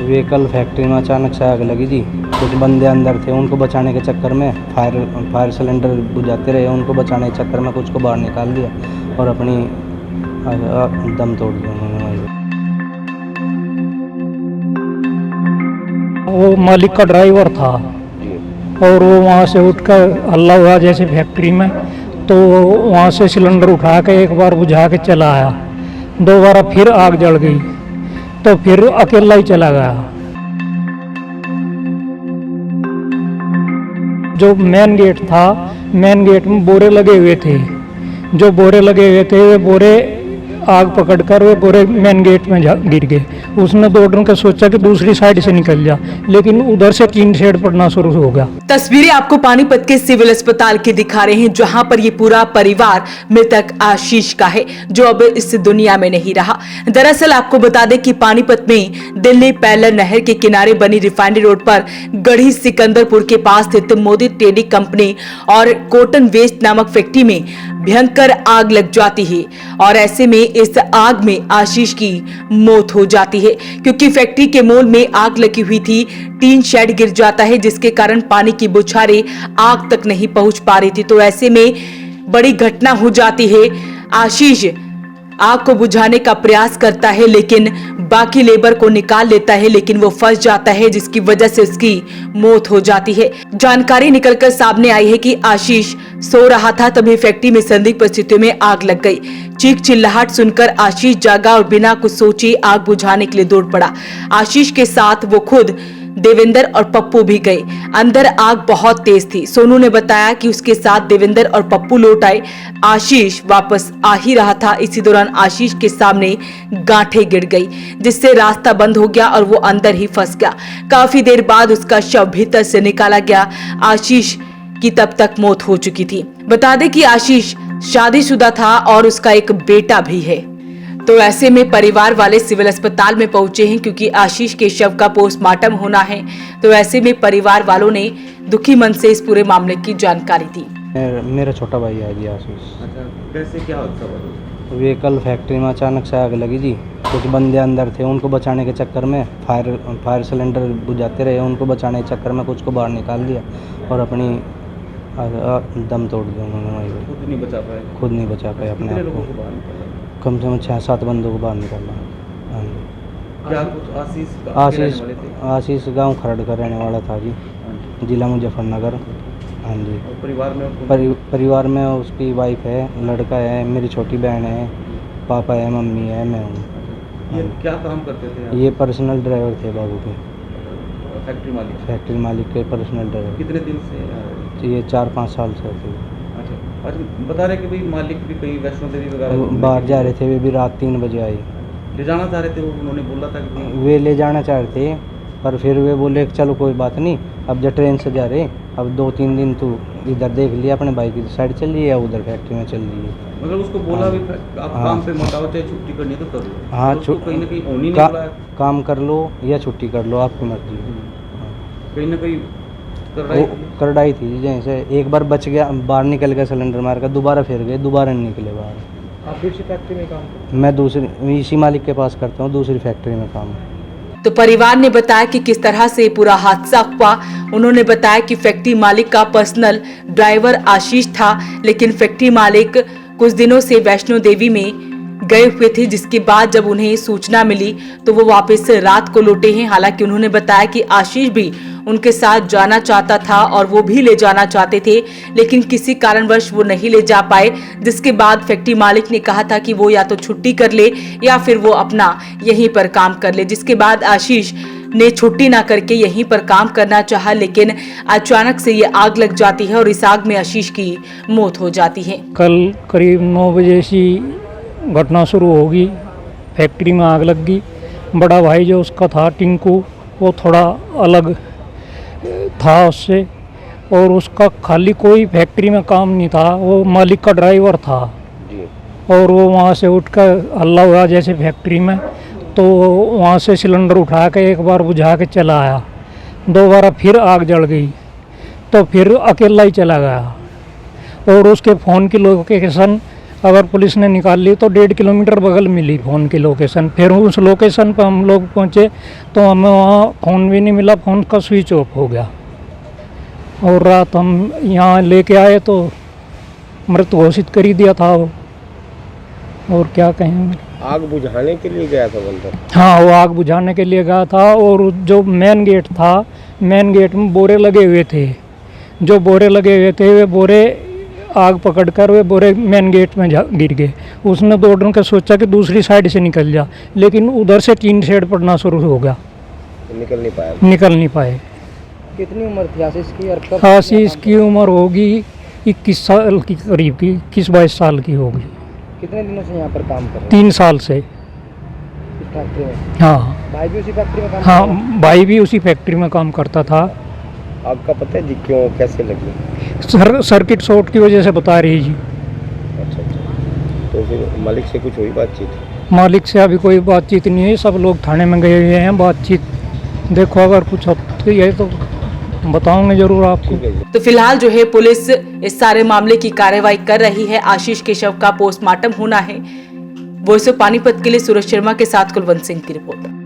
Vehicle factory में अचानक से आग लगी जी। कुछ बंदे अंदर थे, उनको बचाने के चक्कर में फायर सिलेंडर बुझाते रहे। उनको बचाने के चक्कर में कुछ को बाहर निकाल दिया और अपनी दम तोड़ दिया उन्होंने। वो मालिक का ड्राइवर था और वो वहाँ से उठकर हल्ला हुआ जैसे फैक्ट्री में, तो वहाँ से सिलेंडर उठा के एक बार बुझा के चला आया। दोबारा फिर आग जल गई तो फिर अकेला ही चला गया। जो मेन गेट था, मेन गेट में बोरे लगे हुए थे। जो बोरे लगे हुए थे वे बोरे आग पकड़कर वे बोरे मेन गेट में गिर गए। उसने दौड़ के सोचा कि दूसरी साइड से निकल जा, लेकिन उधर से टीन शेड पड़ना शुरू हो गया। तस्वीरें आपको पानीपत के सिविल अस्पताल की दिखा रहे हैं, जहां पर ये पूरा परिवार मृतक आशीष का है, जो अब इस दुनिया में नहीं रहा। दरअसल आपको बता दें कि पानीपत में दिल्ली पैलर नहर के किनारे बनी रिफाइनरी रोड पर गढ़ी सिकंदरपुर के पास स्थित मोदी ट्रेडिंग कंपनी और कॉटन वेस्ट नामक फैक्ट्री में भयंकर आग लग जाती है और ऐसे में इस आग में आशीष की मौत हो जाती है, क्योंकि फैक्ट्री के मॉल में आग लगी हुई थी। टीन शेड गिर जाता है, जिसके कारण पानी की बौछारें आग तक नहीं पहुंच पा रही थी। तो ऐसे में बड़ी घटना हो जाती है। आशीष आग को बुझाने का प्रयास करता है, लेकिन बाकी लेबर को निकाल लेता है, लेकिन वो फंस जाता है, जिसकी वजह से उसकी मौत हो जाती है। जानकारी निकलकर सामने आई है कि आशीष सो रहा था, तभी फैक्ट्री में संदिग्ध परिस्थितियों में आग लग गई। चीख चिल्लाहट सुनकर आशीष जागा और बिना कुछ सोचे आग बुझाने के लिए दौड़ पड़ा। आशीष के साथ वो खुद देवेंद्र और पप्पू भी गए। अंदर आग बहुत तेज थी। सोनू ने बताया कि उसके साथ देवेंद्र और पप्पू लौट आए। आशीष वापस आ ही रहा था, इसी दौरान आशीष के सामने गांठें गिर गई, जिससे रास्ता बंद हो गया और वो अंदर ही फंस गया। काफी देर बाद उसका शव भीतर से निकाला गया। आशीष की तब तक मौत हो चुकी थी। बता दें कि आशीष शादीशुदा था और उसका एक बेटा भी है। तो ऐसे में परिवार वाले सिविल अस्पताल में पहुंचे हैं, क्योंकि आशीष के शव का पोस्टमार्टम होना है। तो ऐसे में परिवार वालों ने दुखी मन से इस पूरे मामले की जानकारी दी। मेरा छोटा भाई है जी आशीष। अच्छा, कैसे क्या हादसा हुआ? व्हीकल फैक्ट्री में अचानक से आग लगी जी। कुछ बंदे अंदर थे, उनको बचाने के चक्कर में फायर सिलेंडर बुझाते रहे। उनको बचाने के चक्कर में कुछ को बाहर निकाल दिया और अपनी दम तोड़ दिया उन्होंने। खुद नहीं बचा पाए? खुद नहीं बचा पाए अपने कितने आप लोगों को। को बाहर निकाला? कम से कम 6-7 बंदों को बाहर निकाला। हाँ जी। क्या कुछ आशीष गांव खरड़ का रहने वाला था जी, जिला मुजफ्फरनगर। हाँ जी। और परिवार में परिवार में उसकी वाइफ है, लड़का है, मेरी छोटी बहन है, पापा है, मम्मी है, मैं हूँ। ये क्या काम करते थे? ये पर्सनल ड्राइवर थे बाबू के। फैक्ट्री मालिक के पर्सनल ड्राइवर। कितने दिन से? ये 4-5 साल से थे। अच्छा, बता रहे कि भाई मालिक भी कहीं वैष्णो देवी वगैरह बाहर जा रहे थे, वे भी रात 3 बजे आए। ले जाना चाह रहे थे वो, उन्होंने बोला था कि वे ले जाना चाह रहे थे, पर फिर वे बोले कि चलो कोई बात नहीं, अब जब ट्रेन से जा रहे, अब 2-3 दिन तू इधर देख लिया, अपने भाई की साइड चल रही है या उधर फैक्ट्री में चल रही है। मतलब उसको बोला भी आप काम पे मत आओ, चाहे छुट्टी करनी है तो कर लो। हाँ, कहीं ना कहीं होनी नहीं बोला, काम कर लो या छुट्टी कर लो, आपकी मर्जी। कहीं ना कहीं करडाई थी। जैसे एक बार बच गया, बाहर निकल गया सिलेंडर मार कर, दोबारा फिर गए, दोबारा नहीं निकले बाहर। आप दूसरी फैक्ट्री में काम? मैं दूसरी इसी मालिक के पास करता हूँ, दूसरी फैक्ट्री में काम। तो परिवार ने बताया कि किस तरह से पूरा हादसा हुआ। उन्होंने बताया कि फैक्ट्री मालिक का पर्सनल ड्राइवर आशीष था, लेकिन फैक्ट्री मालिक कुछ दिनों से वैष्णो देवी में गए हुए थे, जिसके बाद जब उन्हें सूचना मिली तो वो वापस रात को लौटे हैं। हालांकि उन्होंने बताया कि आशीष भी उनके साथ जाना चाहता था और वो भी ले जाना चाहते थे, लेकिन किसी कारणवश वो नहीं ले जा पाए, जिसके बाद फैक्ट्री मालिक ने कहा था कि वो या तो छुट्टी कर ले या फिर वो अपना यहीं पर काम कर ले। जिसके बाद आशीष ने छुट्टी ना करके यहीं पर काम करना चाहा, लेकिन अचानक से ये आग लग जाती है और इस आग में आशीष की मौत हो जाती है। कल करीब 9 बजे से घटना शुरू होगी। फैक्ट्री में आग लग गई। बड़ा भाई जो उसका था टिंकू, वो थोड़ा अलग था उससे, और उसका खाली कोई फैक्ट्री में काम नहीं था, वो मालिक का ड्राइवर था। और वो वहाँ से उठकर हल्ला हुआ जैसे फैक्ट्री में, तो वहाँ से सिलेंडर उठा के एक बार बुझा के चला आया। दोबारा फिर आग जल गई तो फिर अकेला ही चला गया। और उसके फ़ोन की लोकेशन अगर पुलिस ने निकाल ली तो 1.5 किलोमीटर बगल मिली फ़ोन की लोकेशन। फिर उस लोकेशन पर हम लोग पहुँचे तो हमें वहाँ फ़ोन भी नहीं मिला, फ़ोन का स्विच ऑफ हो गया। और रात हम यहाँ लेके आए तो मृत घोषित कर ही दिया था वो। और क्या कहें। आग बुझाने के लिए गया था बंदा? हाँ, वो आग बुझाने के लिए गया था। और जो मेन गेट था, मेन गेट में बोरे लगे हुए थे। जो बोरे लगे हुए थे वे बोरे आग पकड़कर वे बोरे मेन गेट में गिर गए। उसने दौड़ के सोचा कि दूसरी साइड से निकल जा, लेकिन उधर से टीन शेड पड़ना शुरू हो गया, तो निकल नहीं पाए। कितनी उम्र थी आशीष की और कब? आशीष की उम्र होगी 21 साल की करीब की, 21-22 साल की होगी। कितने दिनों से यहाँ पर काम कर रहे 3 साल से। हैं इस फैक्ट्री में? हाँ भाई भी उसी फैक्ट्री में काम हाँ, कर रहा है? भाई भी उसी फैक्ट्री में काम करता था। आपका पता है जी क्यों, कैसे लगी? सर्किट शॉर्ट की वजह से बता रही जी। अच्छा। तो फिर मालिक से कुछ हुई बातचीत? मालिक से अभी कोई बातचीत नहीं है, सब लोग थाने में गए हुए हैं। बातचीत देखो, अगर कुछ होती है तो बताऊंगे जरूर आपको। ठीक है जी। तो फिलहाल जो है पुलिस इस सारे मामले की कार्रवाई कर रही है। आशीष के शव का पोस्टमार्टम होना है। वॉइस ऑफ पानीपत के लिए सूरज शर्मा के साथ कुलवंत सिंह की रिपोर्ट।